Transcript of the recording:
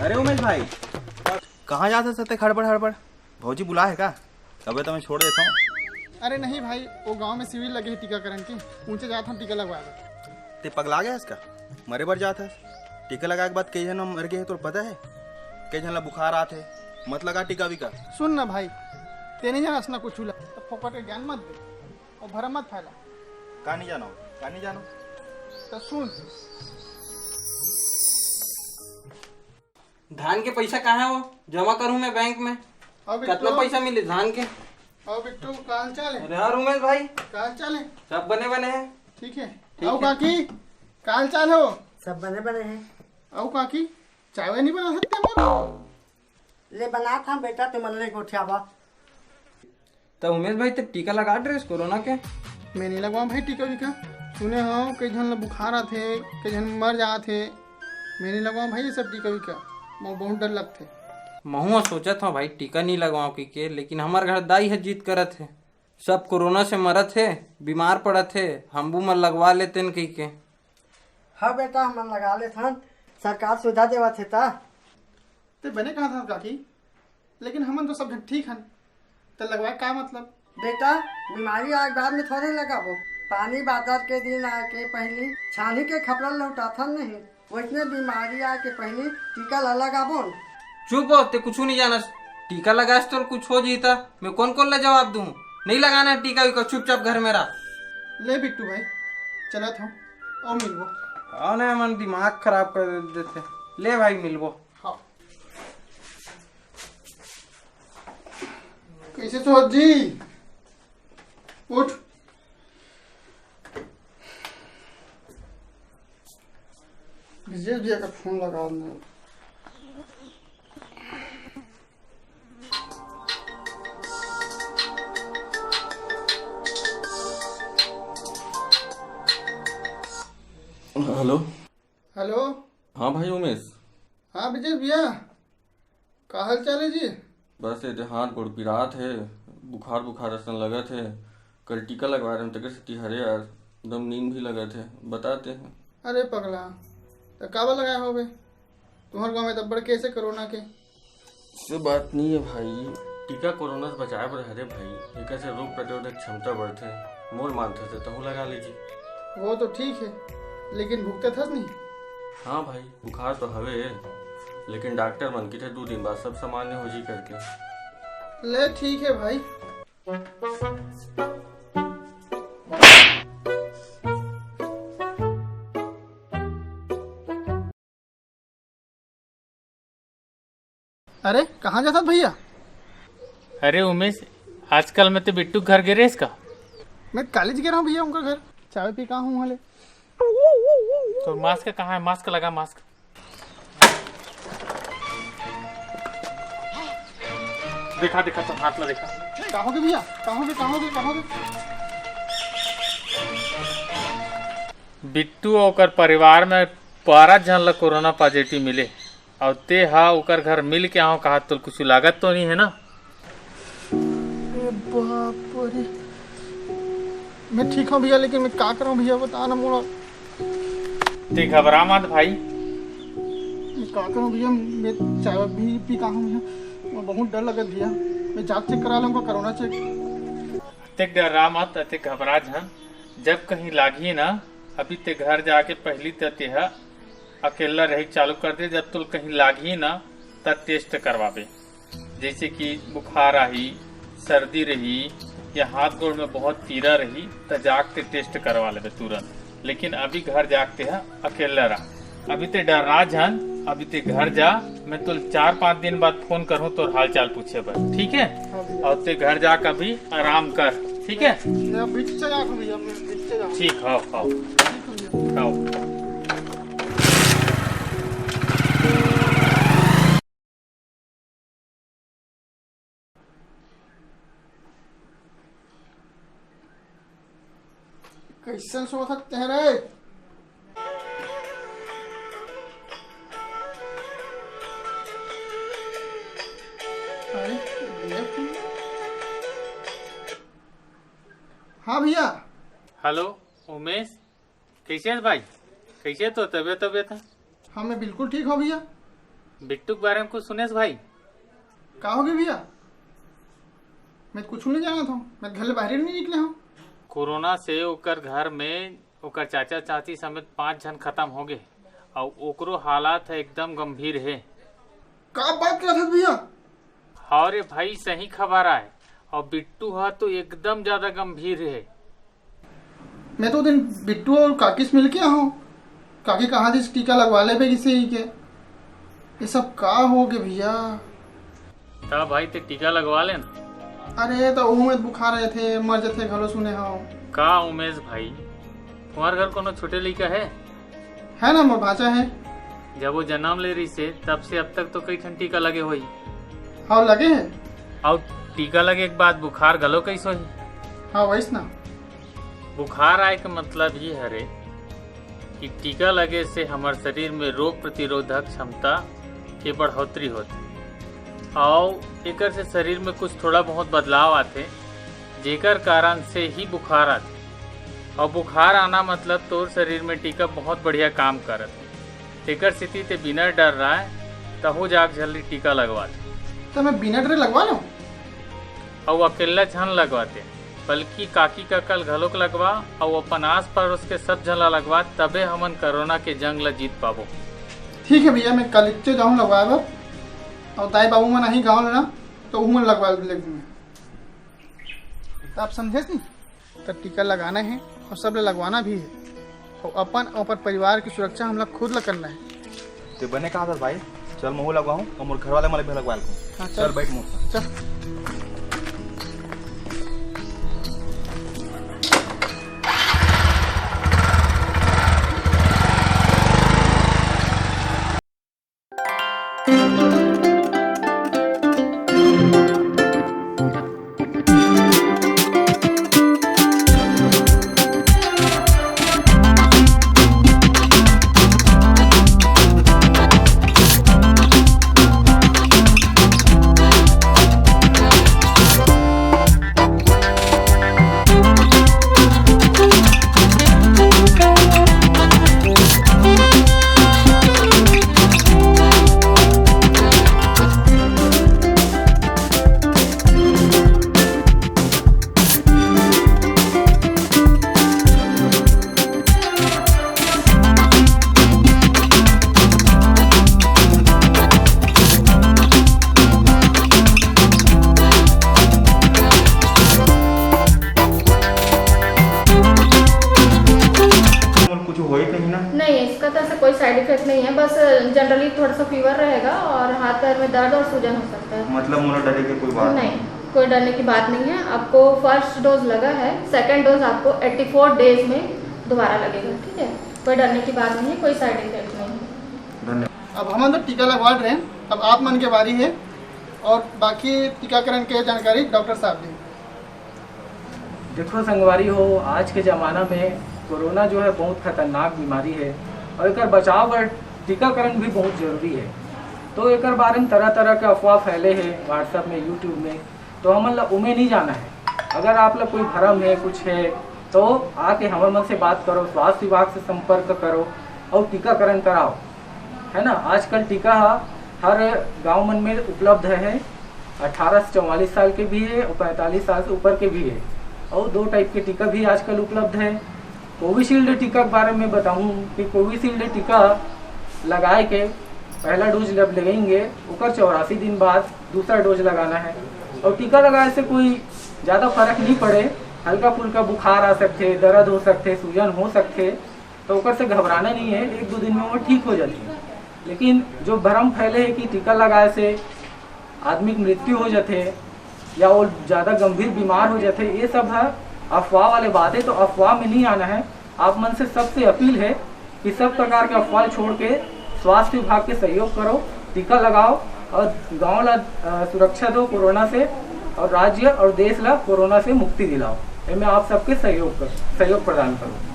अरे उमेश भाई, कहाँ जाते सत्य खड़बड़ हड़बड़? भौजी बुला है का? तबे तो मैं छोड़ देता हूँ। अरे नहीं भाई, वो गांव में शिविर लगे है टीकाकरण की, ऊंचे जाता हम टीका लगवाएगा। ते पगला गया इसका? मरे बर जाता है। टीका लगाए के बाद कई जन मर गए तो पता है? कई जन ला बुखार आते, मत लगा टीका विका। सुन ना भाई, ते नहीं जाना असना कुछ तो फोकट के ज्ञान मत दे और भरम मत फैला। का नहीं जानो, का नहीं जानो। तो सुन, धान के पैसा कहाँ है? वो जमा करूँ मैं बैंक में। कितना पैसा मिले धान के? आओ बिट्टू, काल चाले। अरे यार उमेश भाई, काल चाले। सब बने बने हैं। ठीक है। आओ काकी, काल चाल हो। सब बने बने हैं। आओ काकी, चाय नहीं बना सकते मोर? ले बना था बेटा, तुम ले गोठियावा। तो उमेश भाई तो टीका लगा ड्रेस कोरोना के? मैं नहीं लगवाऊँ भाई टीका विका। सुने हो कई जन ला बुखार आते, कई जन मर जाते। मैं नहीं लगवाऊँ भाई ये सब टीका विका, मोर बहुत डर लगते। महू सोचा था भाई टीका नहीं लगवाओ के, लेकिन हमारे घर दाई है जीत करत है। सब कोरोना से मरत है, बीमार पड़त है, हम मन लगवा लेते न के। हाँ बेटा, हम लगा ले था, सरकार सुविधा देवा थे ता। ते बने कहा था काकी, लेकिन हमन तो सब ठीक हन, तो लगवाए का मतलब? बेटा बीमारी आए बाद में थोड़े लगाबो। पानी बादल के दिन आए के पहले छानी के खपड़ा लौटा था नहीं, वैसने बीमारी आए के पहले टीका ला लगाबो। चुप हो, ते कुछ नहीं जाना। टीका लगाए तो कुछ हो जीता, मैं कौन कौन ला जवाब दूं? नहीं लगाना है टीका विका, चुपचाप घर में रह। ले बिट्टू भाई, चला था और मिलबो। कौन है मन दिमाग खराब कर देते। ले भाई मिलबो। हाँ। कैसे सोच जी? उठ। विजय भैया का फोन लगा दे। हेलो। हेलो। हाँ भाई उमेश। हाँ विजय भैया, का हाल चाल है जी? बस ये हाथ गोड़ पिरात है, बुखार बुखार असन लगा थे। कल टीका लगवा रहे हैं तक से हरे यार, एकदम नींद भी लगा थे। बताते हैं। अरे पगला, तो काबा लगाया हो बे? तुम्हारे गाँव में तब बड़ कैसे कोरोना के? से बात नहीं है भाई, टीका कोरोना से बचाए पर हरे भाई, एक ऐसे रोग प्रतिरोधक क्षमता बढ़ते, मोर मानते थे तो लगा लीजिए। वो तो ठीक है, लेकिन भुगते था नहीं? हाँ भाई, बुखार तो हवे, लेकिन डॉक्टर मन की थे 2 दिन बाद सब सामान्य हो जी करके। ले ठीक है भाई। अरे कहाँ जाता भैया? अरे उमेश, आजकल मैं तो बिट्टू घर गिरे इसका। मैं कॉलेज गया हूँ भैया, उनका घर चाय पी कहाँ हूँ हाले। तो मास्क कहाँ है? मास्क लगा, मास्क। देखा देखा तो हाथ में देखा। कहाँ हो गए भैया? कहाँ हो गए? कहाँ हो गए? कहाँ हो गए? बिट्टू और परिवार में 12 जन ला कोरोना पॉजिटिव मिले, और ते हा ओकर घर मिल के आओ कहा, तो कुछ लागत तो नहीं है ना? बाप रे, मैं ठीक हूँ भैया, लेकिन मैं क्या करूँ भैया, बता ना मोड़ा। ते घबरा मत भाई। मैं क्या करूँ भैया, मैं चाय भी पी कहाँ हूँ भैया, मैं बहुत डर लगा भैया। मैं जांच चेक करा लूँगा, कोरोना चेक। ते डरा मत, ते घबरा जन। जब कहीं लागी ना, अभी ते घर जाके पहली ते अकेला रही चालू कर दे। जब तुम कहीं लागी ना तब टेस्ट करवाबे, जैसे कि बुखार रही, सर्दी रही, या हाथ गोड़ में बहुत पीड़ा रही, तो जाके टेस्ट करवा ले तुरंत। लेकिन अभी घर जाके है अकेला रहा। अभी ते डरा जान, अभी ते घर जा, मैं तो 4-5 दिन बाद फोन करूँ तो हाल चाल पूछे बस, ठीक है? और ते घर जा कभी आराम कर, ठीक है? ठीक, खाओ खाओ खाओ। कैसे सो सकते हैं रे? हाँ भैया। हेलो उमेश, कैसे है भाई? कैसे तो तबियत है? हाँ मैं बिल्कुल ठीक हूँ भैया। बिट्टू के बारे में कुछ सुनेस भाई? का हो गया भैया? मैं कुछ नहीं जाना था, मैं घर से बाहर ही नहीं निकले हूँ। कोरोना से ओकर घर में ओकर चाचा चाची समेत 5 जन खत्म हो गए और ओकरो हालात है एकदम गंभीर है। का बात कर रहा था भैया? हाँ रे भाई, सही खबर है। और बिट्टू हा तो एकदम ज्यादा गंभीर है। मैं तो दिन बिट्टू और काकी से मिल के आया हूँ। काकी कहाँ थी टीका लगवा ले पे किसी ही के। ये सब का हो गए भैया? तब भाई ते टीका लगवा लेन। अरे तो ओह में बुखार आए थे, मर जाते घरों सुने हाँ। का उमेश भाई, तुम्हारे घर कोनो छोटे लड़का है ना, मोर भाचा है। जब वो जन्म ले रही से तब से अब तक तो कई ठन टीका लगे हुई। हाँ लगे हैं। और टीका लगे के बाद बुखार गलो कैसे हुई? हाँ वैस ना। बुखार आए का मतलब ये हरे कि टीका लगे से हमारे शरीर में रोग प्रतिरोधक क्षमता के बढ़ोतरी होती और एकर से शरीर में कुछ थोड़ा बहुत बदलाव आते, जेकर कारण से ही बुखार आते। और बुखार आना मतलब तोर शरीर में टीका बहुत बढ़िया काम करत। एकर स्थिति ते बिना डर रहा है तहु जाग जल्दी टीका लगवा दे। तो मैं बिना डरे लगवा लूँ? और अकेला झन लगवाते, बल्कि काकी का कल घलोक लगवा और अपन आस पड़ोस के सब झला लगवा, तबे हमन कोरोना के जंग ला जीत पाबो। ठीक है भैया, मैं कल जाऊँ लगवाए और दाई बाबू में नहीं गाँव लेना तो उमन लगवा लेंगे। तो आप समझे नहीं? तो टीका लगाना है और सब लगवाना भी है और अपन परिवार की सुरक्षा हम लोग खुद करना है। तो बने कहा था भाई, चल महू लगवाऊँ और मोर घर वाले भी लगवा लूँ। हाँ चल बैठ मोर। चल। कोई साइड इफेक्ट नहीं है, बस जनरली थोड़ा सा फीवर रहेगा और हाथ पैर में दर्द और सूजन हो सकता है। मतलब मुझे डरे की कोई बात नहीं, कोई डरने की बात नहीं है। आपको फर्स्ट डोज लगा है, सेकंड डोज आपको 84 डेज में दोबारा लगेगा। ठीक है, कोई डरने की बात नहीं है, कोई साइड इफेक्ट नहीं है। धन्यवाद। अब हम तो टीका लगवा रहे हैं, अब आप मन के बारी है और बाकी टीकाकरण के जानकारी डॉक्टर साहब दें। देखो संगवारी हो, आज के ज़माना में कोरोना जो है बहुत खतरनाक बीमारी है और एक बचाव और टीकाकरण भी बहुत जरूरी है। तो एक बारे में तरह तरह के अफवाह फैले हैं व्हाट्सएप में, यूट्यूब में, तो हम लोग उमें नहीं जाना है। अगर आप लोग कोई भ्रम है, कुछ है, तो आके हमारे मन से बात करो, स्वास्थ्य विभाग से संपर्क करो और टीकाकरण कराओ, है ना। आजकल टीका हर गांव मन में उपलब्ध है। 18 से 44 साल के भी है और 45 साल से ऊपर के भी है और 2 टाइप के टीका भी आजकल उपलब्ध है। कोविशील्ड टीका के बारे में बताऊं कि कोविशील्ड टीका लगाए के पहला डोज जब लगेंगे उकर 84 दिन बाद दूसरा डोज लगाना है। और टीका लगाए से कोई ज़्यादा फर्क नहीं पड़े, हल्का फुल्का बुखार आ सकते, दर्द हो सकते, सूजन हो सकते, तो उकर से घबराना नहीं है, 1-2 दिन में वो ठीक हो जाती है। लेकिन जो भ्रम फैले है कि टीका लगाए से आदमी की मृत्यु हो जाते या वो ज़्यादा गंभीर बीमार हो जाते, ये सब है अफवाह वाले बातें। तो अफवाह में नहीं आना है। आप मन से सबसे अपील है कि सब प्रकार के अफवाह छोड़ के स्वास्थ्य विभाग के सहयोग करो, टीका लगाओ और गांव ला सुरक्षा दो कोरोना से और राज्य और देश ला कोरोना से मुक्ति दिलाओ। मैं आप सबके सहयोग प्रदान करूँ।